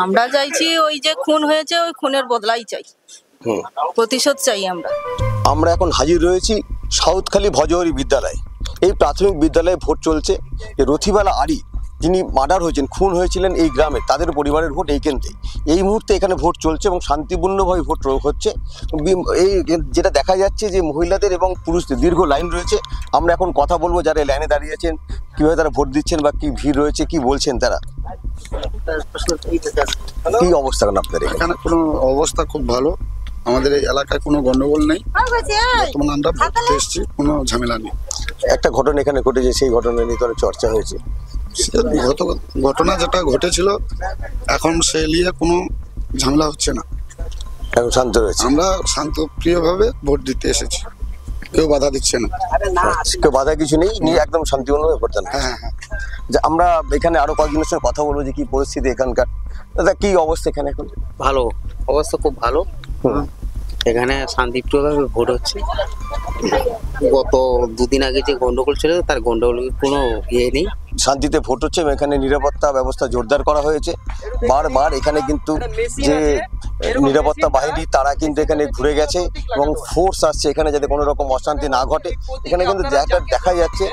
আমরা চাইছি ওই যে খুন হয়েছে ওই খুনের বদলাই চাই, প্রতিশোধ চাই আমরা। আমরা এখন হাজির রয়েছি সাউথখালী ভজহরি বিদ্যালয়। এই প্রাথমিক বিদ্যালয়ে ভোট চলছে। রথিবালা আরি যিনি মার্ডার হয়েছেন, খুন হয়েছিলেন এই গ্রামে, তাদের পরিবারের ভোট এই কেন্দ্রে। এই মুহূর্তে এখানে ভোট চলছে এবং শান্তিপূর্ণভাবে ভোট হচ্ছে। এই যেটা দেখা যাচ্ছে যে মহিলাদের এবং পুরুষদের দীর্ঘ লাইন রয়েছে। আমরা এখন কথা বলবো যারা লাইনে দাঁড়িয়ে আছেন, কীভাবে তারা ভোট দিচ্ছেন বা কী ভিড় রয়েছে, কি বলছেন তারা। কি অবস্থা আপনাদের এখানে? কোনো অবস্থা খুব ভালো, আমাদের এই এলাকায় কোনো গন্ডগোল নেই। বর্তমানে আমরা ভোট দিতে এসেছি, কোনো ঝামেলা নেই। একটা ঘটনা এখানে ঘটেছে, সেই ঘটনা নিয়ে তো চর্চা হয়েছে। ঘটনা যেটা ঘটেছিল এখন সে নিয়ে কোনো ঝামেলা হচ্ছে না, এখন শান্ত রয়েছে। আমরা শান্তপ্রিয়ভাবে ভোট দিতে এসেছি, কেউ বাধা দিচ্ছে না। কেউ বাধা কিছু নেই, নিয়ে একদম শান্তিপূর্ণভাবে ভোট দেন। হ্যাঁ হ্যাঁ। যে আমরা এখানে আরো কয়েকজনের সঙ্গে কথা বলবো যে কি পরিস্থিতি এখানকার। দাদা কি অবস্থা এখানে এখন? ভালো অবস্থা, খুব ভালো। এখানে শান্তিপ্রিয়ভাবে ভোট হচ্ছে। গত দুদিন আগে যে গন্ডগোল ছিল তার গন্ডগোলের কোনো ইয়ে নেই, শান্তিতে ভোট হচ্ছে এবং এখানে নিরাপত্তা ব্যবস্থা জোরদার করা হয়েছে। বারবার এখানে কিন্তু যে নিরাপত্তা বাহিনী তারা কিন্তু এখানে ঘুরে গেছে এবং ফোর্স আসছে এখানে যাতে কোনো রকম অশান্তি না ঘটে। এখানে কিন্তু দেখা যাচ্ছে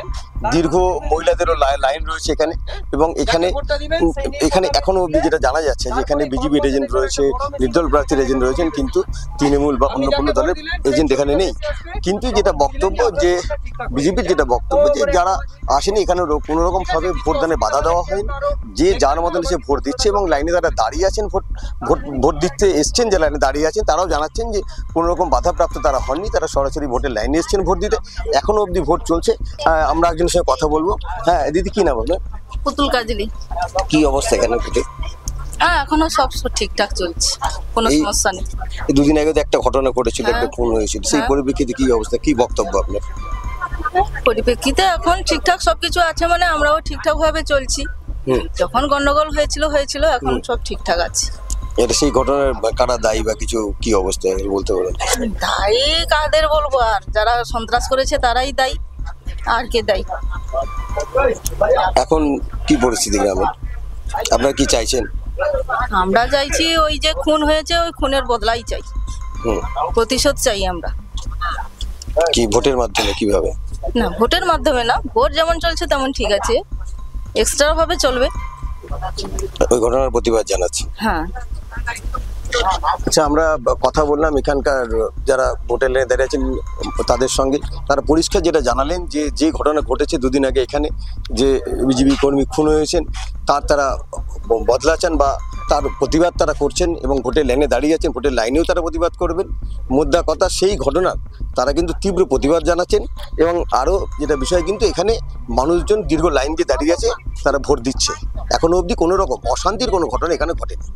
দীর্ঘ মহিলাদেরও লাইন রয়েছে এখানে। এবং এখানে এখনো অবধি যেটা জানা যাচ্ছে যে এখানে বিজেপির এজেন্ট রয়েছে, নির্দল প্রার্থীর এজেন্ট রয়েছেন, কিন্তু তৃণমূল বা অন্য কোনো দলের এজেন্ট এখানে নেই। কিন্তু যেটা বক্তব্য যে বিজেপির যেটা বক্তব্য যে যারা আসেনি এখানে কোনো রকম ভাবে ভোটদানে বাধা দেওয়া হয়নি, যে যার মতন সে ভোট দিচ্ছে এবং লাইনে তারা দাঁড়িয়ে আছেন, ভোট দিতে এসছেন, যে লাইনে দাঁড়িয়ে আছেন তারাও জানাচ্ছেন যে কোনো রকম বাধাপ্রাপ্ত তারা হননি, তারা সরাসরি ভোটের লাইনে এসছেন ভোট দিতে। এখনো অবধি ভোট চলছে। আমরা একজনের সঙ্গে কথা বলবো। হ্যাঁ দিদি, কি নাম আপনার? পুতুল কাজলি। কি অবস্থা এখানে ভোটে? হ্যাঁ এখনো সব ঠিকঠাক চলছে, কোনো সমস্যা নেই। দুদিন আগে তো একটা ঘটনা ঘটেছিল, একটা খুন হয়েছিল, সেই পরিপ্রেক্ষিতে কি অবস্থা, কি বক্তব্য আপনার? পরিপ্রেক্ষিতে এখন ঠিকঠাক সবকিছু আছে, মানে আমরাও ঠিকঠাক ভাবে চলছি। যখন গন্ডগোল হয়েছিল, এখন সব ঠিকঠাক আছে। এটা সেই ঘটনার কারা দায়ী বা কিছু কি অবস্থা বলতে পারেন? দায়ী কাদের বলবো, আর যারা সন্ত্রাস করেছে তারাই দায়ী, আর কে দায়ী? এখন কি পরিস্থিতি গ্রামে, আপনারা কি চাইছেন? আমরা চাইছি ওই যে খুন হয়েছে ওই খুনের বদলাই চাই, প্রতিশোধ চাই আমরা। কি ভোটের মাধ্যমে? কিভাবে? না, ভোটের মাধ্যমে না, ভোট যেমন চলছে তেমন ঠিক আছে, এক্সট্রা ভাবে চলবে। ওই ঘটনার প্রতিবাদ জানাচ্ছি। হ্যাঁ। আচ্ছা, আমরা কথা বললাম এখানকার যারা ভোটের লাইনে দাঁড়িয়ে আছেন তাদের সঙ্গে। তারা পরিষ্কার যেটা জানালেন যে ঘটনা ঘটেছে দুদিন আগে এখানে, যে বিজেপি কর্মী খুন হয়েছেন, তারা বদলা চান বা তার প্রতিবাদ তারা করছেন এবং ভোটের লাইনে দাঁড়িয়ে আছেন, ভোটের লাইনেও তারা প্রতিবাদ করবেন। মোদ্দা কথা সেই ঘটনার তারা কিন্তু তীব্র প্রতিবাদ জানাচ্ছেন। এবং আরও যেটা বিষয়, কিন্তু এখানে মানুষজন দীর্ঘ লাইন দিয়ে দাঁড়িয়ে আছে, তারা ভোট দিচ্ছে। এখনো অবধি কোনো রকম অশান্তির কোনো ঘটনা এখানে ঘটেনি।